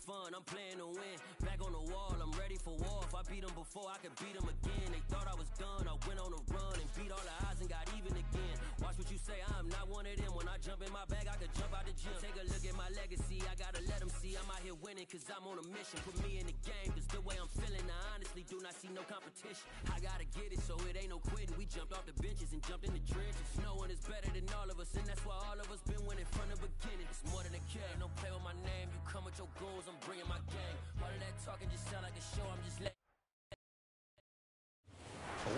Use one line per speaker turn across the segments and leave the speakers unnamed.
fun, I'm playing to win. Back on the wall, I'm ready for war. If I beat them before, I could beat them again. They thought I was done, I went on a run and beat all the odds and got even again. Watch what you say, I'm not one of them. When I jump in my bag, I could jump out the gym. Take a look at my legacy, I gotta let them see I'm out here winning, cause I'm on a mission. Put me in the game, cause the way I'm feeling, I honestly do not see no competition. I gotta get it, so it ain't no quitting. We jumped off the benches and jumped in the trenches. No one is better than all of us, and that's why all of us been winning from the beginning. It's more than a game, don't play with my name. You come with your goals, I'm bringing my game. All of that talking just sound like a show, I'm just letting.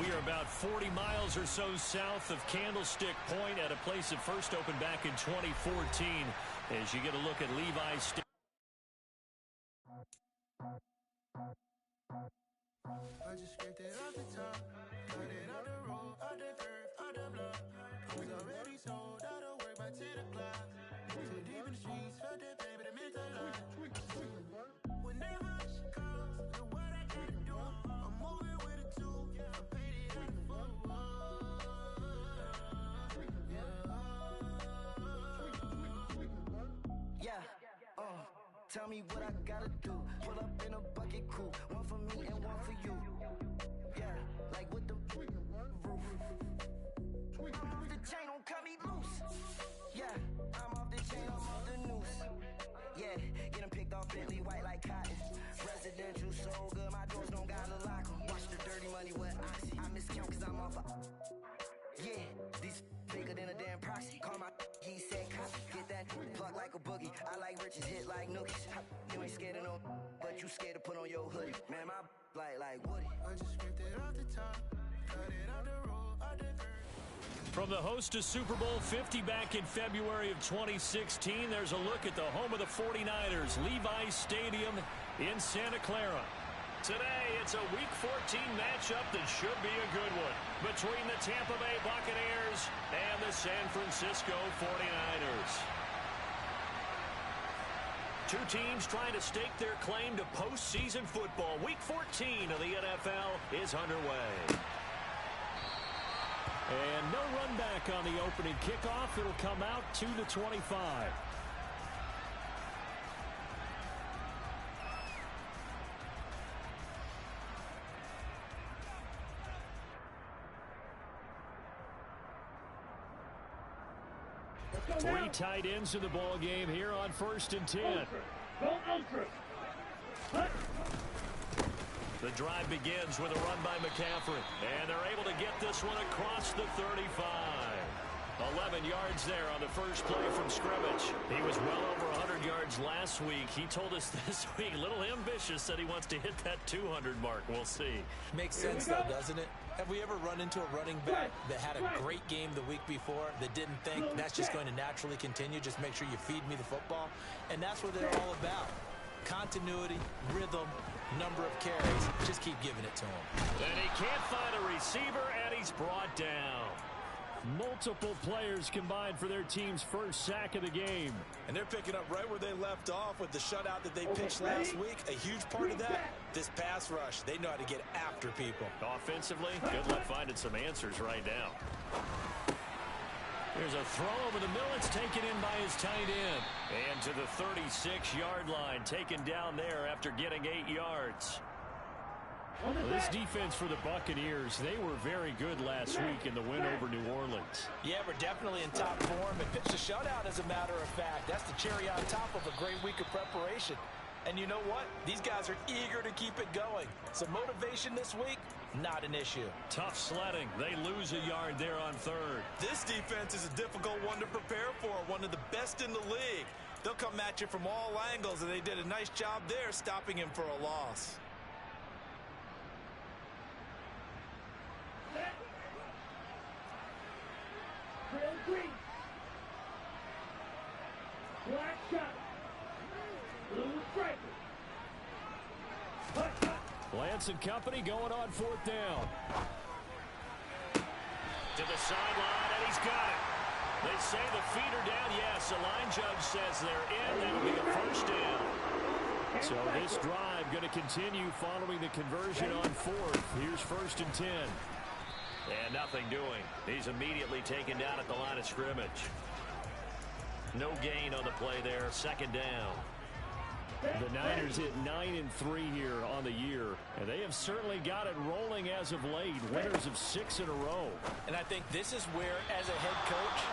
We are about 40 miles or so south of Candlestick Point at a place that first opened back in 2014 as you get a look at Levi Stadium.
I just scraped it off the top, cut it out the road, out the curve, out the block. Was already sold, out of work by 10 o'clock. Too deep in the streets, felt that pain, but it meant a lot. Whenever she calls, look what I gotta do. I'm moving with a two, I paid it out the phone. Yeah, tell me what I gotta do. Pull up in a bucket crew, one for me and one for you. Yeah, like with the roof. I'm off the chain, don't cut me loose. Yeah, I'm off the chain, I'm off the noose. Yeah, get them picked off Bentley, white like cotton. Residential so good, my doors don't gotta lock 'em. Watch the dirty money with Oxy. I miscount cause I'm off a... Yeah, these bigger than a damn proxy. Call my he said copy. Get that plug like a boogie. I like riches, hit like nookies. You ain't scared of no, but you scared to put on your hoodie. Man, my like Woody. I just scraped it off the top, cut it out the road, out the curve.
From the host to Super Bowl 50 back in February of 2016, there's a look at the home of the 49ers, Levi Stadium in Santa Clara. Today, it's a Week 14 matchup that should be a good one between the Tampa Bay Buccaneers and the San Francisco 49ers. Two teams trying to stake their claim to postseason football. Week 14 of the NFL is underway. And no run back on the opening kickoff. It'll come out to the 25. Three tight ends in the ball game here on 1st and 10. The drive begins with a run by McCaffrey, and they're able to get this one across the 35. 11 yards there on the first play from scrimmage. He was well over 100 yards last week. He told us this week, a little ambitious, said he wants to hit that 200 mark. We'll see.
Makes sense, though, doesn't it? Have we ever run into a running back that had a great game the week before that didn't think that's just going to naturally continue? Just make sure you feed me the football. And that's what they're all about. Continuity, rhythm, number of carries. Just keep giving it to him.
And he can't find a receiver, and he's brought down. Multiple players combined for their team's first sack of the game.
And they're picking up right where they left off with the shutout that they pitched last week. A huge part of that, this pass rush. They know how to get after people.
Offensively, good luck finding some answers right now. There's a throw over the middle. It's taken in by his tight end. And to the 36-yard line, taken down there after getting 8 yards. Well, this defense for the Buccaneers, they were very good last week in the win over New Orleans.
Yeah, we're definitely in top form and pitched a shutout, as a matter of fact. That's the cherry on top of a great week of preparation. And you know what? These guys are eager to keep it going. So motivation this week, not an issue.
Tough sledding. They lose a yard there on third.
This defense is a difficult one to prepare for, one of the best in the league. They'll come at you from all angles, and they did a nice job there stopping him for a loss.
Green. Black shot. Blue striker.
Lance and company going on 4th down. To the sideline, and he's got it. They say the feet are down. Yes, the line judge says they're in. That'll be a first down. So this drive going to continue following the conversion on 4th. Here's 1st and 10. And nothing doing. He's immediately taken down at the line of scrimmage. No gain on the play there. 2nd down. The Niners hit 9-3 here on the year, and they have certainly got it rolling as of late, winners of 6 in a row.
And I think this is where, as a head coach,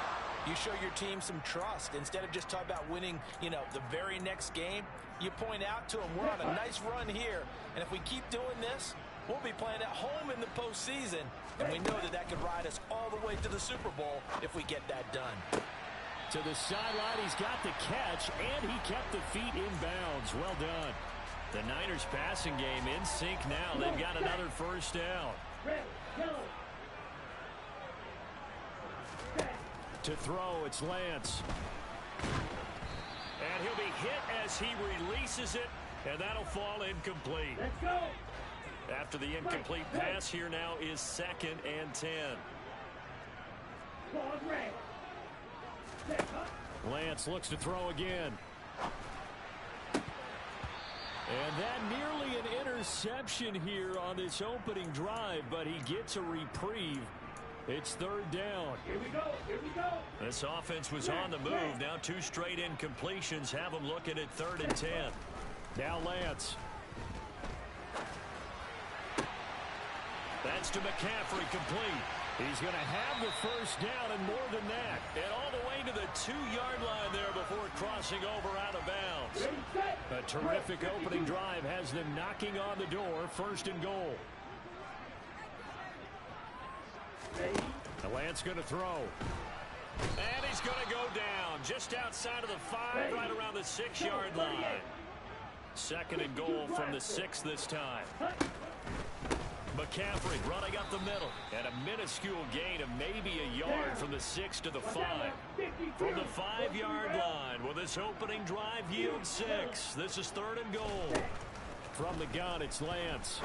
you show your team some trust. Instead of just talking about winning, the very next game, you point out to them, we're on a nice run here, and if we keep doing this, we'll be playing at home in the postseason, and we know that could ride us all the way to the Super Bowl if we get that done.
To the sideline, he's got the catch, and he kept the feet in bounds. Well done. The Niners passing game in sync now. They've got another first down. To throw, it's Lance. And he'll be hit as he releases it, and that'll fall incomplete.
Let's go.
After the incomplete pass, here now is 2nd and 10. Lance looks to throw again. And that nearly an interception here on this opening drive, but he gets a reprieve. It's 3rd down.
Here we go. Here we go.
This offense was on the move. Now 2 straight incompletions have them looking at 3rd and 10. Now Lance. That's to McCaffrey, complete. He's going to have the first down and more than that. And all the way to the 2-yard line there before crossing over out of bounds. A terrific opening drive has them knocking on the door. 1st and goal. Lance going to throw. And he's going to go down just outside of the 5, right around the 6-yard line. 2nd and goal from the 6 this time. McCaffrey running up the middle, and a minuscule gain of maybe a yard from the 6 to the 5. From the 5-yard line, will this opening drive yield 6? This is 3rd and goal. From the gun, it's Lance.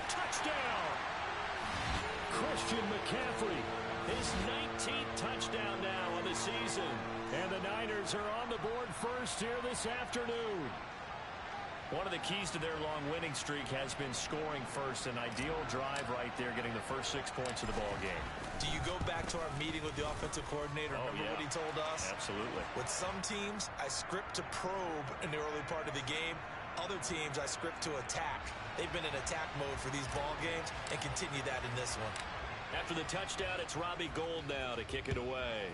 Touchdown! Christian McCaffrey, his 19th touchdown now on the season. And the Niners are on the board first here this afternoon. One of the keys to their long winning streak has been scoring first. An ideal drive right there, getting the first 6 points of the ball game.
Do you go back to our meeting with the offensive coordinator? Remember what he told us?
Absolutely.
With some teams, I script to probe in the early part of the game. Other teams, I script to attack. They've been in attack mode for these ball games and continue that in this one.
After the touchdown, it's Robbie Gould now to kick it away.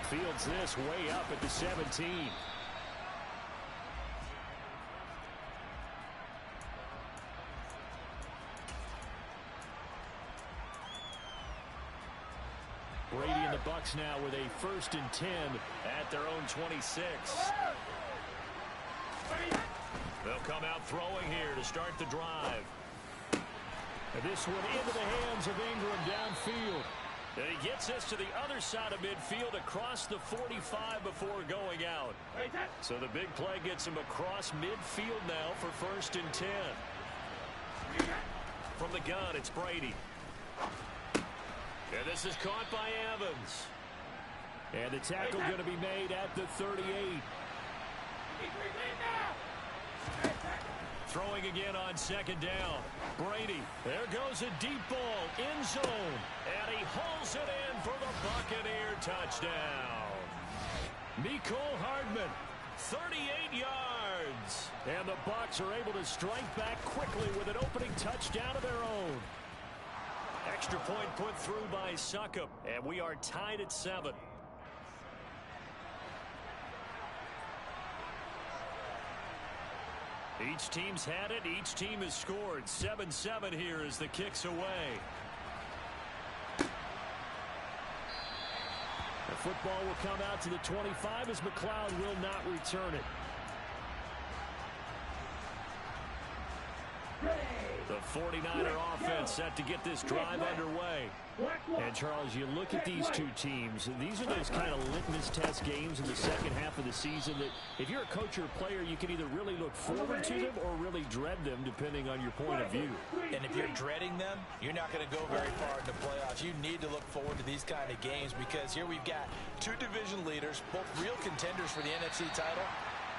Fields this way up at the 17. Brady and the Bucs now with a 1st and 10 at their own 26. They'll come out throwing here to start the drive. And this one into the hands of Ingram downfield. And he gets this to the other side of midfield across the 45 before going out. So the big play gets him across midfield now for 1st and 10. From the gun, it's Brady. And this is caught by Evans. And the tackle going to be made at the 38. Throwing again on 2nd down. Brady, there goes a deep ball, end zone. And he hauls it in for the Buccaneer touchdown. Mecole Hardman, 38 yards. And the Bucs are able to strike back quickly with an opening touchdown of their own. Extra point put through by Succop, and we are tied at 7. Each team's had it. Each team has scored. 7-7 here as the kick's away. The football will come out to the 25 as McLeod will not return it. The 49er offense set to get this drive underway. And, Charles, you look at these two teams, these are those kind of litmus test games in the second half of the season that if you're a coach or a player, you can either really look forward to them or really dread them, depending on your point of view.
And if you're dreading them, you're not going to go very far in the playoffs. You need to look forward to these kind of games because here we've got 2 division leaders, both real contenders for the NFC title.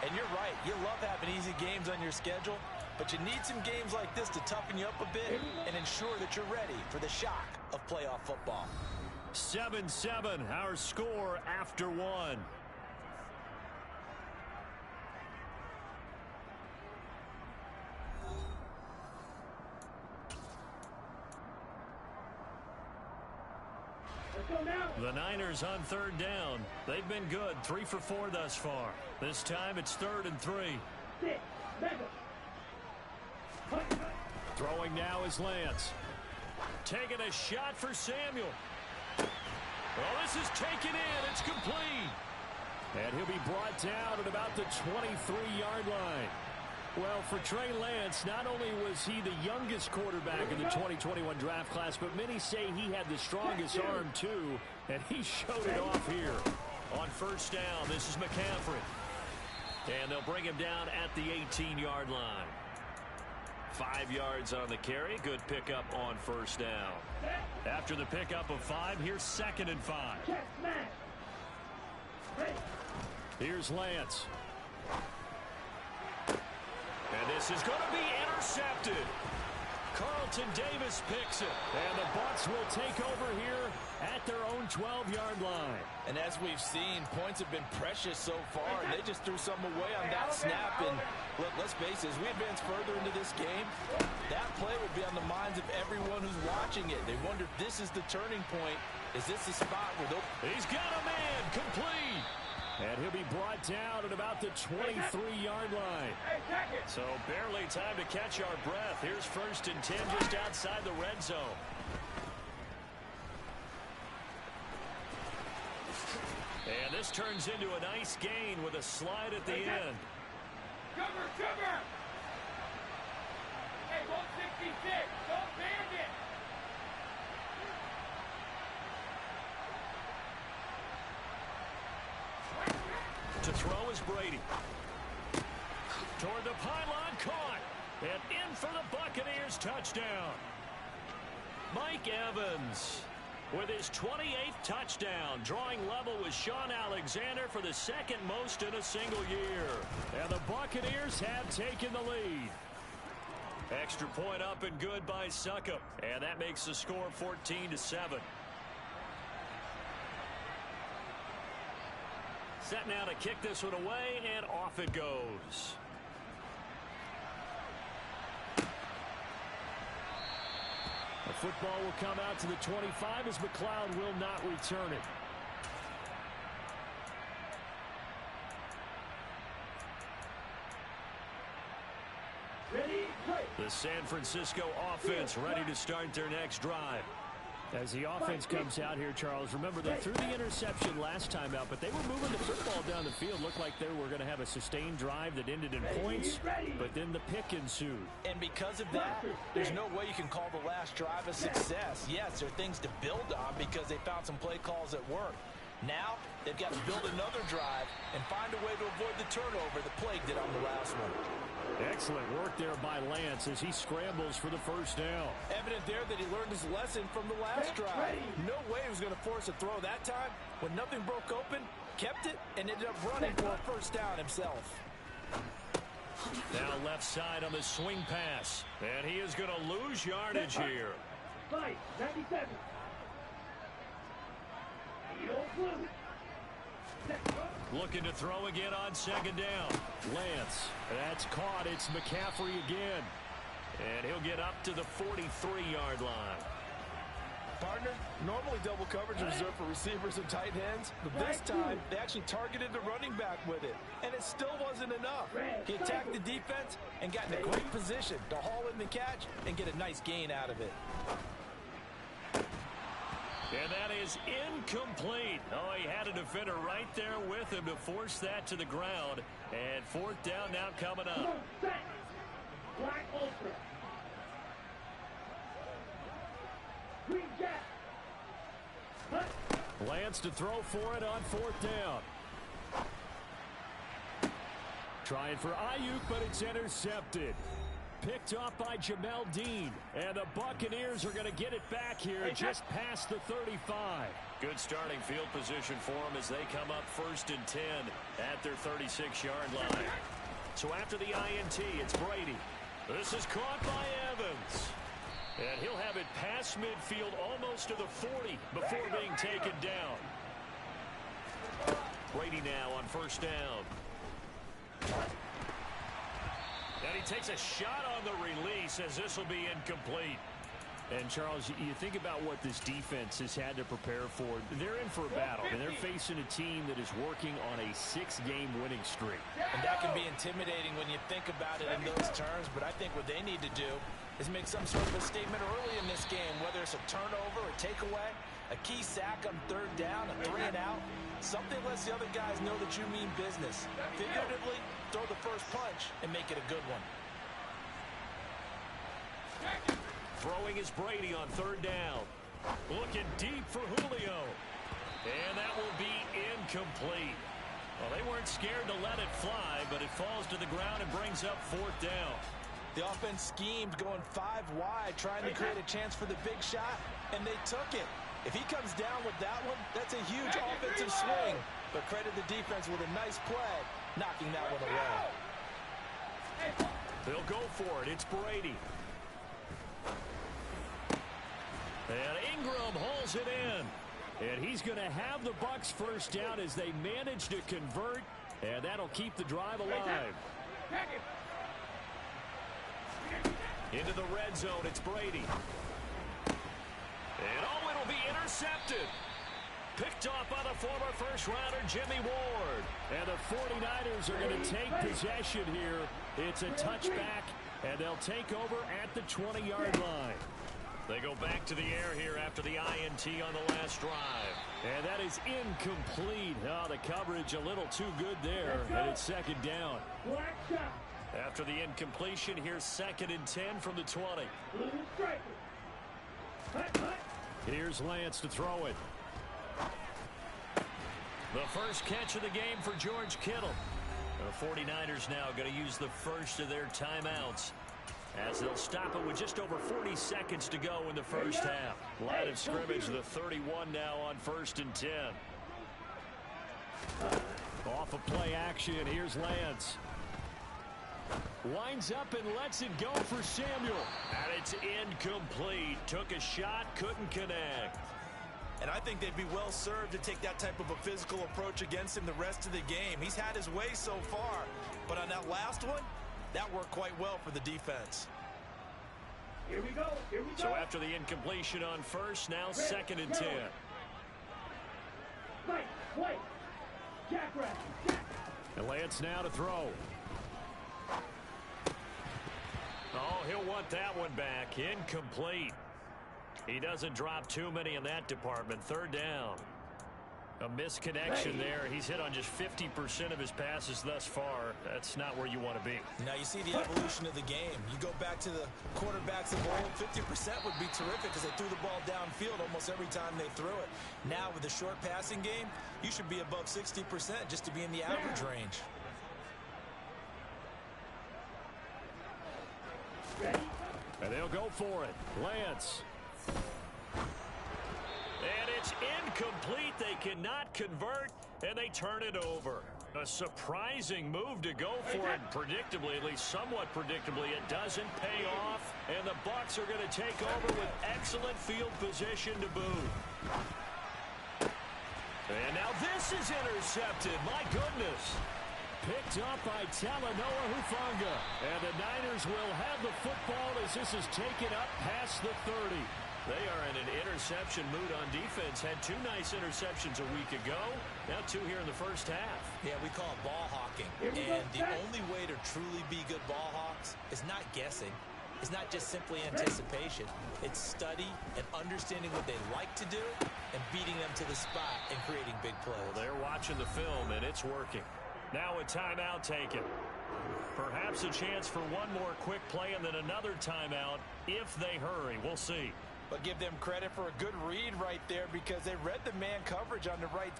And you're right, you love having easy games on your schedule, but you need some games like this to toughen you up a bit and ensure that you're ready for the shock of playoff football.
7-7, our score after one. The Niners on third down. They've been good, 3 for 4 thus far. This time it's 3rd and 3. Throwing now is Lance. Taking a shot for Samuel. Well, this is taken in. It's complete. And he'll be brought down at about the 23-yard line. Well, for Trey Lance, not only was he the youngest quarterback in the 2021 draft class, but many say he had the strongest arm, too, and he showed it off here. On first down, this is McCaffrey. And they'll bring him down at the 18-yard line. 5 yards on the carry. Good pickup on first down. After the pickup of 5, here's 2nd and 5. Here's Lance. And this is going to be intercepted. Carlton Davis picks it. And the Bucs will take over here at their own 12-yard line.
And as we've seen, points have been precious so far, and they just threw something away on that snap. And look, let's face it, as we advance further into this game, that play would be on the minds of everyone who's watching it. They wonder if this is the turning point. Is this the spot where they'll...
He's got a man, complete. And he'll be brought down at about the 23-yard line. So barely time to catch our breath. Here's 1st and 10 just outside the red zone. And this turns into a nice gain with a slide at the end.
Cover! Hey, 166, don't band it!
To throw is Brady. Toward the pylon, caught. And in for the Buccaneers touchdown. Mike Evans with his 28th touchdown, drawing level with Sean Alexander for the 2nd most in a single year. And the Buccaneers have taken the lead. Extra point up and good by Succop. And that makes the score 14-7. Set now to kick this one away, and off it goes. The football will come out to the 25 as McLeod will not return it. The San Francisco offense ready to start their next drive. As the offense comes out here, Charles, remember they threw the interception last time out, but they were moving the football down the field. Looked like they were going to have a sustained drive that ended in points, but then the pick ensued.
And because of that, there's no way you can call the last drive a success. Yes, there are things to build on because they found some play calls that work. Now, they've got to build another drive and find a way to avoid the turnover that plagued it on the last one.
Excellent work there by Lance as he scrambles for the first down.
Evident there that he learned his lesson from the last drive. No way he was going to force a throw that time. When nothing broke open, kept it, and ended up running for a first down himself.
Now left side on the swing pass. And he is going to lose yardage here.
97.
Looking to throw again on 2nd down. Lance. That's caught. It's McCaffrey again. And he'll get up to the 43-yard line.
Partner, normally double coverage is reserved for receivers and tight ends, but this time they actually targeted the running back with it, and it still wasn't enough. He attacked the defense and got in a great position to haul in the catch and get a nice gain out of it.
And that is incomplete. Oh, he had a defender right there with him to force that to the ground. And 4th down now coming up.
Black Ultra. Green Jack.
Lance to throw for it on 4th down. Trying for Ayuk, but it's intercepted. Picked off by Jamel Dean. And the Buccaneers are going to get it back here just past the 35. Good starting field position for them as they come up 1st and 10 at their 36-yard line. So after the INT, it's Brady. This is caught by Evans. And he'll have it past midfield almost to the 40 before being taken down. Brady now on first down. And he takes a shot on the release as this will be incomplete. And, Charles, you think about what this defense has had to prepare for. They're in for a battle, and they're facing a team that is working on a 6-game winning streak.
And that can be intimidating when you think about it in those terms, but I think what they need to do is make some sort of a statement early in this game, whether it's a turnover, a takeaway, a key sack on third down, a 3 and out. Something lets the other guys know that you mean business. Figuratively, throw the first punch and make it a good one.
Throwing is Brady on third down. Looking deep for Julio. And that will be incomplete. Well, they weren't scared to let it fly, but it falls to the ground and brings up fourth down.
The offense schemed going 5 wide, trying to create a chance for the big shot, and they took it. If he comes down with that one, that's a huge offensive swing. But credit the defense with a nice play, knocking that one away.
They'll go for it. It's Brady. And Ingram hauls it in. And he's going to have the Bucs first down as they manage to convert. And that'll keep the drive alive. Into the red zone, it's Brady. And oh, it'll be intercepted. Picked off by the former first-rounder Jimmy Ward. And the 49ers are going to take possession here. It's a touchback, and they'll take over at the 20-yard line. They go back to the air here after the INT on the last drive. And that is incomplete. Oh, the coverage a little too good there, and it's second down. After the incompletion, here's 2nd and 10 from the 20. Here's Lance to throw it. The first catch of the game for George Kittle. The 49ers now going to use the first of their timeouts as they'll stop it with just over 40 seconds to go in the first half. Line of scrimmage, the 31 now on 1st and 10. Off of play action, here's Lance. Winds up and lets it go for Samuel. And it's incomplete. Took a shot, couldn't connect.
And I think they'd be well served to take that type of a physical approach against him the rest of the game. He's had his way so far. But on that last one, that worked quite well for the defense.
Here we go. Here we go.
So after the incompletion on first, now 2nd and 10.
Right, wait. Jackrabbit.
And Lance now to throw. Oh, he'll want that one back. Incomplete. He doesn't drop too many in that department. 3rd down. A misconnection there. He's hit on just 50% of his passes thus far. That's not where you want to be.
Now you see the evolution of the game. You go back to the quarterbacks of old, 50% would be terrific because they threw the ball downfield almost every time they threw it. Now with the short passing game, you should be above 60% just to be in the average range.
And they'll go for it. Lance. And it's incomplete. They cannot convert, and they turn it over. A surprising move to go for it. Predictably, at least somewhat predictably, it doesn't pay off. And the Bucs are going to take over with excellent field position to boot. And now this is intercepted. My goodness. Picked up by Talanoa Hufanga. And the Niners will have the football as this is taken up past the 30. They are in an interception mood on defense. Had 2 nice interceptions a week ago. Now 2 here in the first half.
Yeah, we call it ball hawking. And the only way to truly be good ball hawks is not guessing. It's not just simply anticipation. It's study and understanding what they like to do and beating them to the spot and creating big plays.
Well, they're watching the film, and it's working. Now a timeout taken. Perhaps a chance for one more quick play and then another timeout if they hurry. We'll see.
But give them credit for a good read right there because they read the man coverage on the right.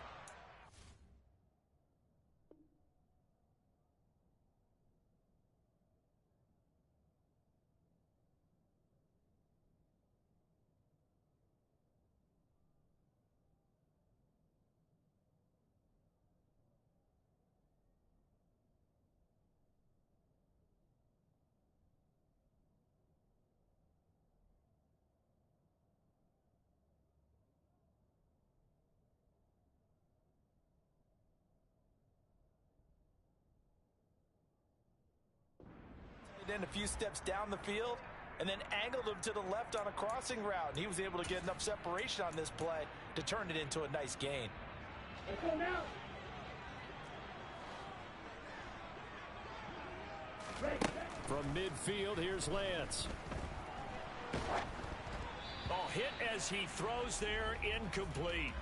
end a few steps down the field and then angled him to the left on a crossing route. And he was able to get enough separation on this play to turn it into a nice gain.
Let's go now.
From midfield, here's Lance. Oh, hit as he throws there, incomplete.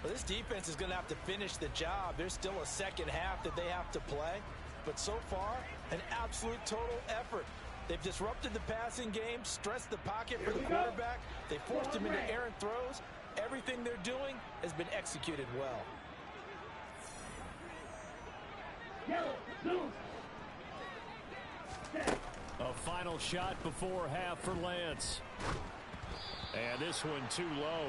Well, this defense is going to have to finish the job. There's still a second half that they have to play. But so far, an absolute total effort. They've disrupted the passing game, stressed the pocket for the quarterback. They forced him into errant throws. Everything they're doing has been executed well.
Yellow, blue.
A final shot before half for Lance. And this one too low.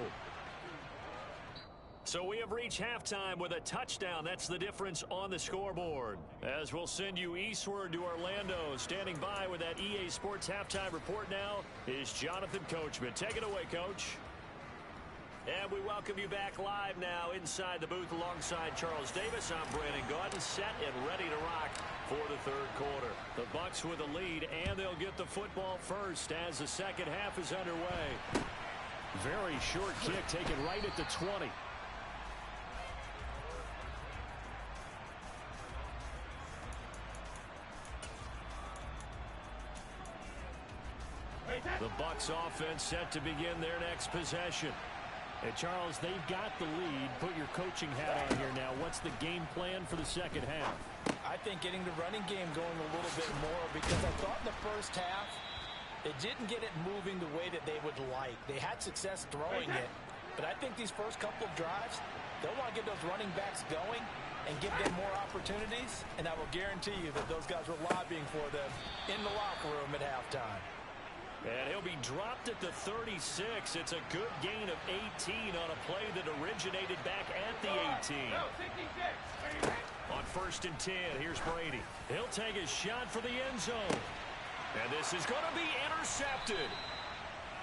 So we have reached halftime with a touchdown. That's the difference on the scoreboard. As we'll send you eastward to Orlando. Standing by with that EA Sports halftime report now is Jonathan Coachman. Take it away, Coach. And we welcome you back live now inside the booth alongside Charles Davis. I'm Brandon Gaudin, set and ready to rock for the third quarter. The Bucs with a lead, and they'll get the football first as the second half is underway. Very short kick taken right at the 20. The Bucs offense set to begin their next possession. And Charles, they've got the lead. Put your coaching hat on here now. What's the game plan for the second half?
I think getting the running game going a little bit more, because I thought in the first half they didn't get it moving the way that they would like. They had success throwing it, but I think these first couple of drives, they'll want to get those running backs going and give them more opportunities, and I will guarantee you that those guys were lobbying for them in the locker room at halftime.
And he'll be dropped at the 36. It's a good gain of 18 on a play that originated back at the 18. On 1st and 10, here's Brady. He'll take his shot for the end zone. And this is going to be intercepted.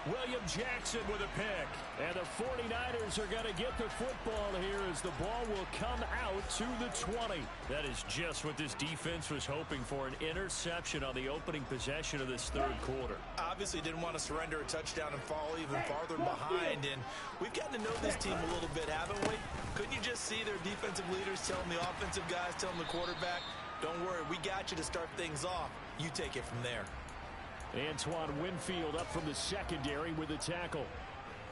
William Jackson with a pick. And the 49ers are going to get the football here as the ball will come out to the 20. That is just what this defense was hoping for, an interception on the opening possession of this third quarter.
Obviously didn't want to surrender a touchdown and fall even farther behind. And we've gotten to know this team a little bit, haven't we? Couldn't you just see their defensive leaders telling the offensive guys, telling the quarterback, don't worry, we got you to start things off. You take it from there.
Antoine Winfield up from the secondary with a tackle.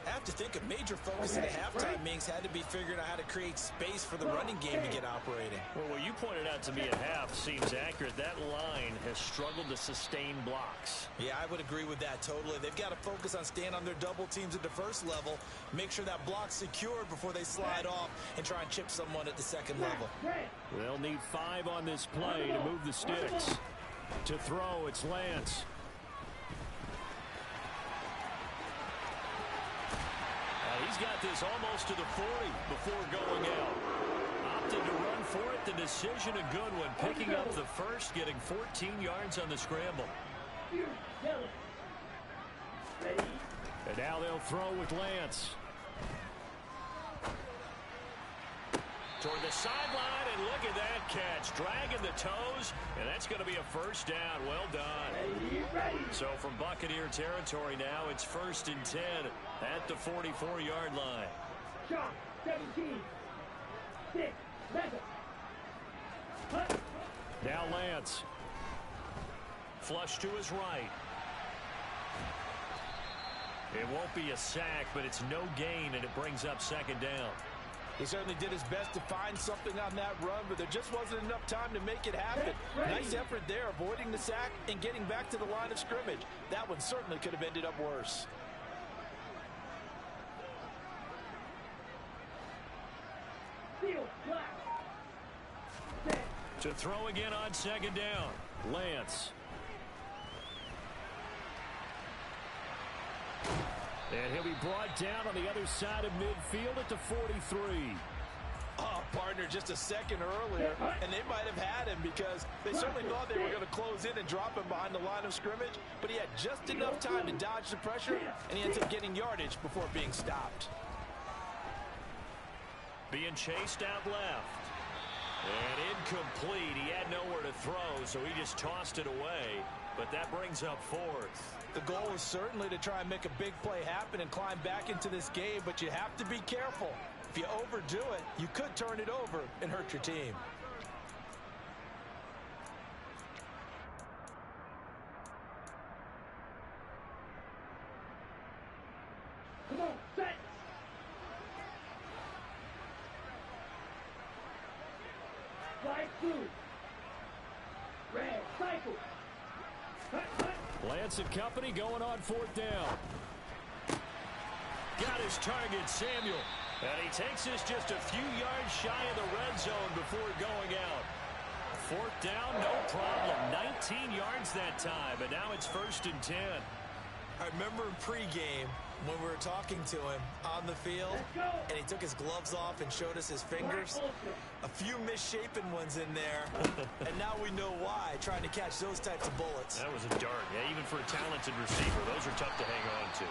I have to think a major focus at halftime, Minks, had to be figuring out how to create space for the running game to get operating.
Well, what you pointed out to me at half seems accurate. That line has struggled to sustain blocks.
Yeah, I would agree with that totally. They've got to focus on staying on their double teams at the first level, make sure that block's secured before they slide off and try and chip someone at the second level.
They'll need 5 on this play to move the sticks. To throw, it's Lance. He's got this almost to the 40 before going out. Opted to run for it. The decision a good one. Picking up the first, getting 14 yards on the scramble. And now they'll throw with Lance. Toward the sideline, and look at that catch. Dragging the toes, and that's going to be a first down. Well done. So from Buccaneer territory now, it's 1st and 10 at the 44-yard line.
Shot, 17. 6, 11.
Now Lance. Flush to his right. It won't be a sack, but it's no gain, and it brings up 2nd down.
He certainly did his best to find something on that run, but there just wasn't enough time to make it happen. Nice effort there, avoiding the sack and getting back to the line of scrimmage. That one certainly could have ended up worse.
To throw again on 2nd down. Lance. And he'll be brought down on the other side of midfield at the 43.
Oh, partner, just a second earlier, and they might have had him because they certainly thought they were going to close in and drop him behind the line of scrimmage, but he had just enough time to dodge the pressure, and he ends up getting yardage before being stopped.
Being chased out left. And incomplete. He had nowhere to throw, so he just tossed it away. but that brings up fourth.
The goal is certainly to try and make a big play happen and climb back into this game, but you have to be careful. If you overdo it, you could turn it over and hurt your team.
Come on, set. Fly through. Red, cycle. Hut, hut.
Lance and company going on fourth down. Got his target, Samuel. And he takes us just a few yards shy of the red zone before going out. Fourth down, no problem. 19 yards that time, and now it's 1st and 10.
I remember in pregame when we were talking to him on the field, and he took his gloves off and showed us his fingers. A few misshapen ones in there, and now we know why, trying to catch those types of bullets.
That was a dart. Yeah, even for a talented receiver, those are tough to hang on to.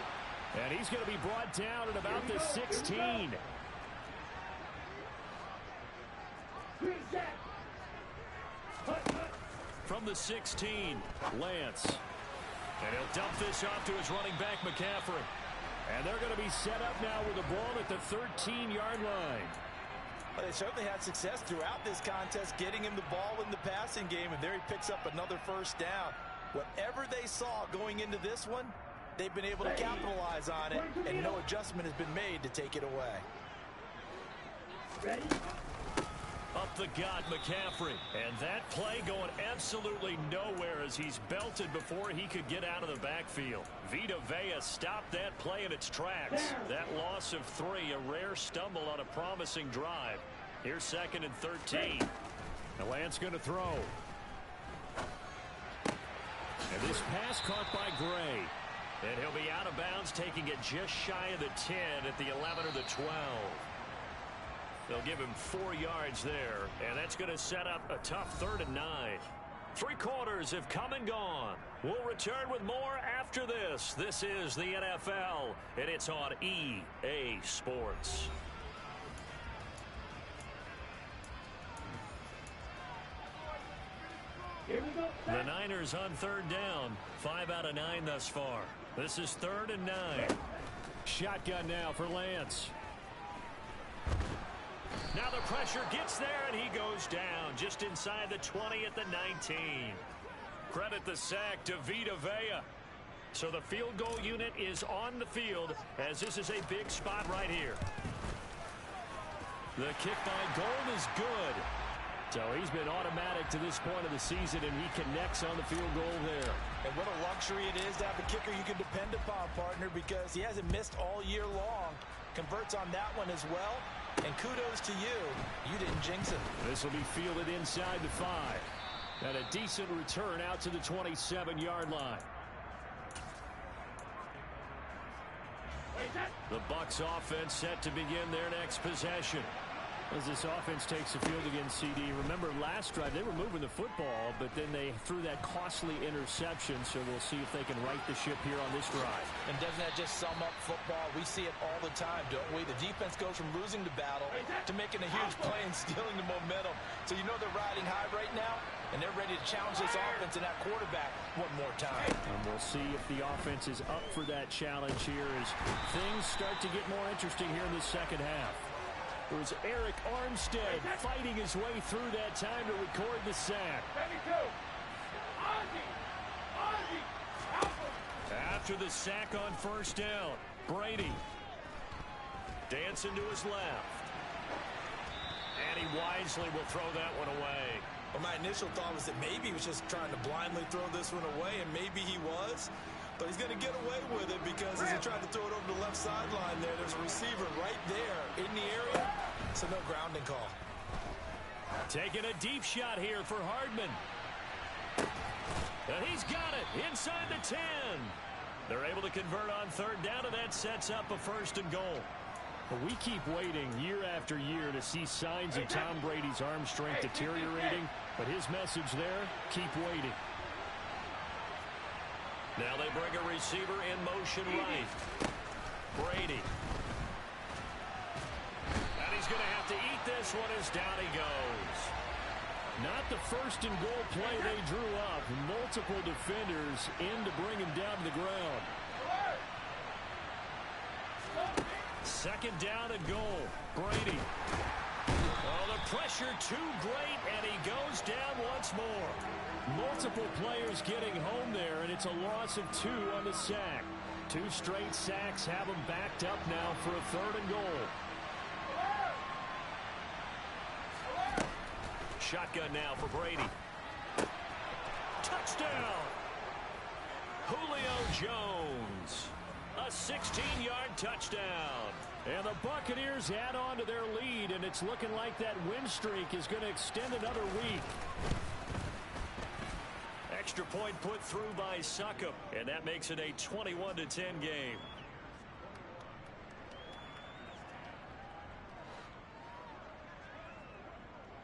And he's going to be brought down at about the 16. From the 16, Lance. And he'll dump this off to his running back, McCaffrey. And they're going to be set up now with the ball at the 13-yard line.
Well, they certainly had success throughout this contest, getting him the ball in the passing game, and there he picks up another first down. Whatever they saw going into this one, they've been able to capitalize on it, and no adjustment has been made to take it away.
Ready?
Up the gut, McCaffrey. And that play going absolutely nowhere as he's belted before he could get out of the backfield. Vita Vea stopped that play in its tracks. That loss of 3, a rare stumble on a promising drive. Here's 2nd and 13. The Lance going to throw. And this pass caught by Gray. And he'll be out of bounds, taking it just shy of the 10 at the 11 or the 12. They'll give him 4 yards there, and that's going to set up a tough 3rd and 9. 3 quarters have come and gone. We'll return with more after this. This is the NFL, and it's on EA Sports.
Here we go.
The Niners on 3rd down. 5 out of 9 thus far. This is 3rd and 9. Shotgun now for Lance. Now the pressure gets there, and he goes down just inside the 20 at the 19. Credit the sack to Vita Vea. So the field goal unit is on the field, as this is a big spot right here. The kick by Gold is good. So he's been automatic to this point of the season, and he connects on the field goal there.
And what a luxury it is to have a kicker you can depend upon, partner, because he hasn't missed all year long. Converts on that one as well. And kudos to you. You didn't jinx it. This will be fielded inside the 5. And a decent return out to the 27-yard line.
The Bucs offense set to begin their next possession.
As this offense takes the field against CD, remember last drive they were moving the football, but then they threw that costly interception, so we'll see if they can right the ship here on this drive.
And doesn't that just sum up football? We see it all the time, don't we? The defense goes from losing the battle to making a huge play and stealing the momentum. So you know they're riding high right now, and they're ready to challenge this offense and that quarterback one more time.
And we'll see if the offense is up for that challenge here as things start to get more interesting here in the second half.
It was Eric Armstead fighting his way through that time to record the sack. After the sack on 1st down, Brady dancing to his left. And he wisely will throw that one away.
Well, my initial thought was that maybe he was just trying to blindly throw this one away, and maybe he was. But he's going to get away with it because as he tried to throw it over the left sideline there's a receiver right there in the area. So no grounding call.
Taking a deep shot here for Hardman. And he's got it inside the 10. They're able to convert on 3rd down, and that sets up a 1st and goal.
Well, we keep waiting year after year to see signs of Tom Brady's arm strength deteriorating, but his message there, keep waiting.
Now they bring a receiver in motion right. Brady. And he's going to have to eat this one as down he goes. Not the first and goal play they drew up. Multiple defenders in to bring him down to the ground. Second down and goal. Brady. Oh, the pressure too great, and he goes down once more. Multiple players getting home there, and it's a loss of 2 on the sack. 2 straight sacks have them backed up now for a third and goal. Shotgun now for Brady. Touchdown! Julio Jones. A 16-yard touchdown. And the Buccaneers add on to their lead, and it's looking like that win streak is going to extend another week. Extra point put through by Succop, and that makes it a 21-10 game.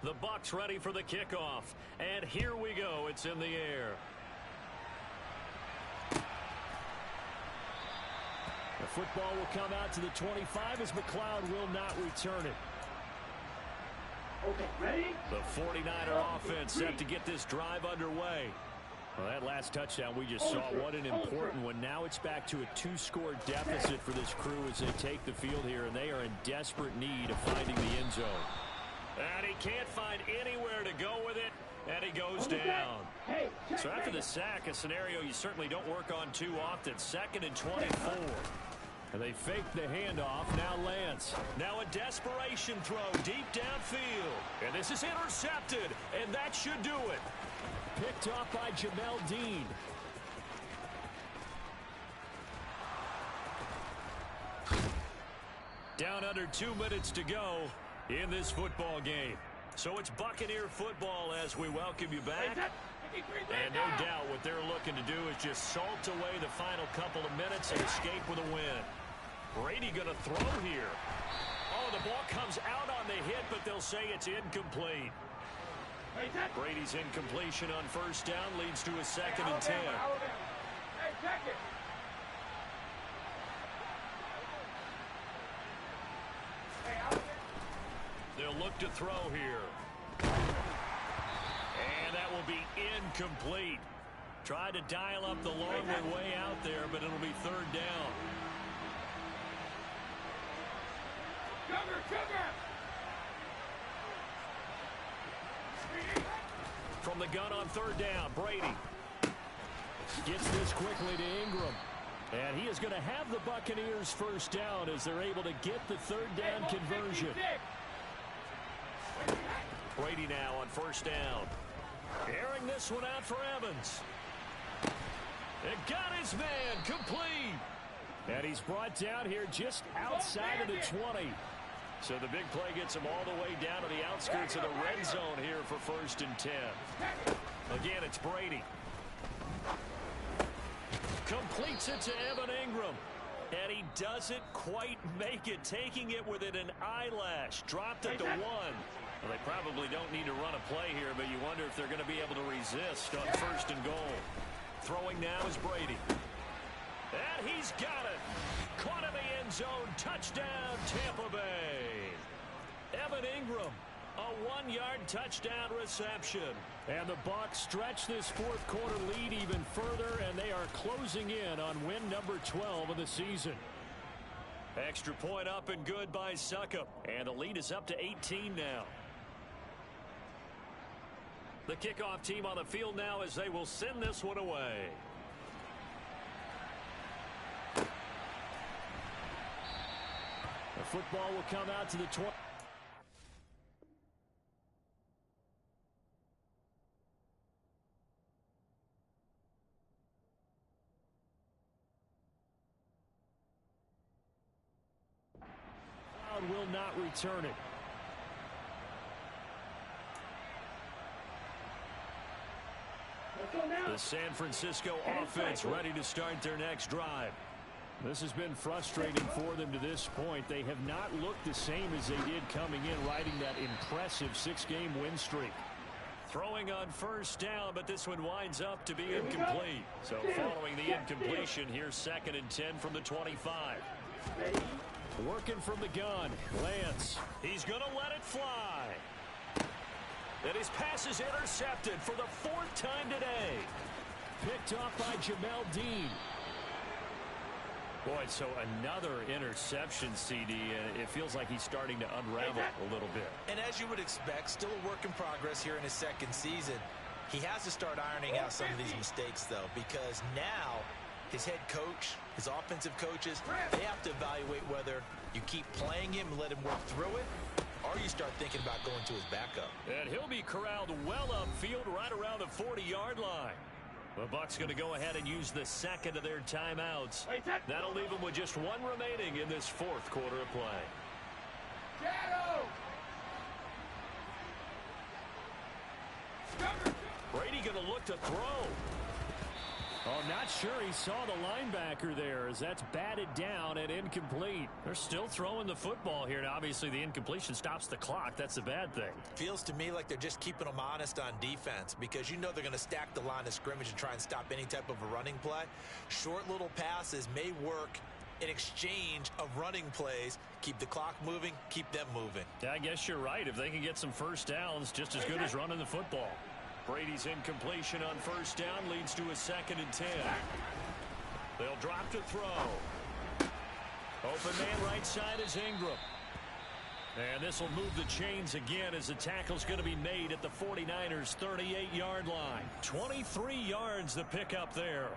The Bucs ready for the kickoff, and here we go. It's in the air. The football will come out to the 25 as McLeod will not return it.
Okay, ready?
The 49er offense set to get this drive underway. Well, that last touchdown we just saw, what an important one. Now it's back to a 2-score deficit for this crew as they take the field here, and they are in desperate need of finding the end zone. And he can't find anywhere to go with it, and he goes down. So after the sack, a scenario you certainly don't work on too often. 2nd and 24. And they fake the handoff. Now Lance. Now a desperation throw deep downfield. And this is intercepted, and that should do it. Picked off by Jamel Dean. Down under 2 minutes to go in this football game. So it's Buccaneer football as we welcome you back. And no doubt what they're looking to do is just salt away the final couple of minutes and escape with a win. Brady going to throw here. Oh, the ball comes out on the hit, but they'll say it's incomplete. Brady's incompletion on first down leads to a 2nd and 10. They'll look to throw here. And that will be incomplete. Tried to dial up the long way out there, but it'll be 3rd down. From the gun on 3rd down, Brady gets this quickly to Ingram. And he is going to have the Buccaneers first down as they're able to get the 3rd down conversion. Brady now on first down. Airing this one out for Evans. And got his man complete. And he's brought down here just outside of the 20. So the big play gets him all the way down to the outskirts of the red zone here for 1st and 10. Again, it's Brady. Completes it to Evan Ingram. And he doesn't quite make it, taking it within an eyelash. Dropped it to 1. Well, they probably don't need to run a play here, but you wonder if they're going to be able to resist on 1st and goal. Throwing now is Brady. And he's got it. Caught in the end zone. Touchdown, Tampa Bay. Evan Ingram, a 1-yard touchdown reception. And the Bucs stretch this 4th quarter lead even further, and they are closing in on win number 12 of the season. Extra point up and good by Succop. And the lead is up to 18 now. The kickoff team on the field now as they will send this one away. The football will come out to the 20. Will not return it. The San Francisco offense ready to start their next drive. This has been frustrating for them to this point. They have not looked the same as they did coming in, riding that impressive 6-game win streak. Throwing on first down, but this one winds up to be incomplete. So following the incompletion, here's 2nd and 10 from the 25. Working from the gun, Lance. He's going to let it fly. And his pass is intercepted for the 4th time today.
Picked off by Jamel Dean.
Boy, so another interception, CD, and it feels like he's starting to unravel a little bit.
And as you would expect, still a work in progress here in his 2nd season. He has to start ironing out some of these mistakes, though, because now his head coach, his offensive coaches, they have to evaluate whether you keep playing him and let him work through it, or you start thinking about going to his backup.
And he'll be corralled well upfield right around the 40-yard line. The Bucs going to go ahead and use the 2nd of their timeouts. That'll leave them with just 1 remaining in this 4th quarter of play. Brady going to look to throw.
Oh, not sure he saw the linebacker there as that's batted down and incomplete.
They're still throwing the football here. Now, obviously, the incompletion stops the clock. That's the bad thing.
Feels to me like they're just keeping them honest on defense because you know they're going to stack the line of scrimmage and try and stop any type of a running play. Short little passes may work in exchange of running plays. Keep the clock moving, keep them moving.
Yeah, I guess you're right. If they can get some first downs, just as good as running the football. Brady's incompletion on 1st down leads to a 2nd and 10. They'll drop to throw. Open man right side is Ingram. And this will move the chains again as the tackle's going to be made at the 49ers' 38-yard line. 23 yards the pickup there.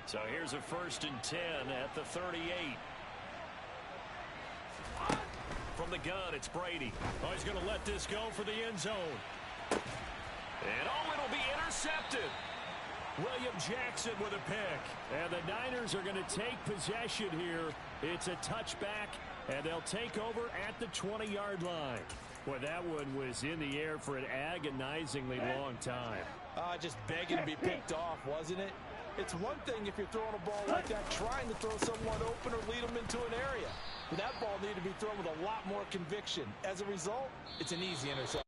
So here's a 1st and 10 at the 38. From the gun, it's Brady. Oh, he's going to let this go for the end zone. And oh, it'll be intercepted. William Jackson with a pick.
And the Niners are going to take possession here. It's a touchback, and they'll take over at the 20-yard line. Boy, that one was in the air for an agonizingly long time.
Just begging to be picked off, wasn't it? It's one thing if you're throwing a ball like that, trying to throw someone open or lead them into an area. But that ball needed to be thrown with a lot more conviction. As a result, it's an easy interception.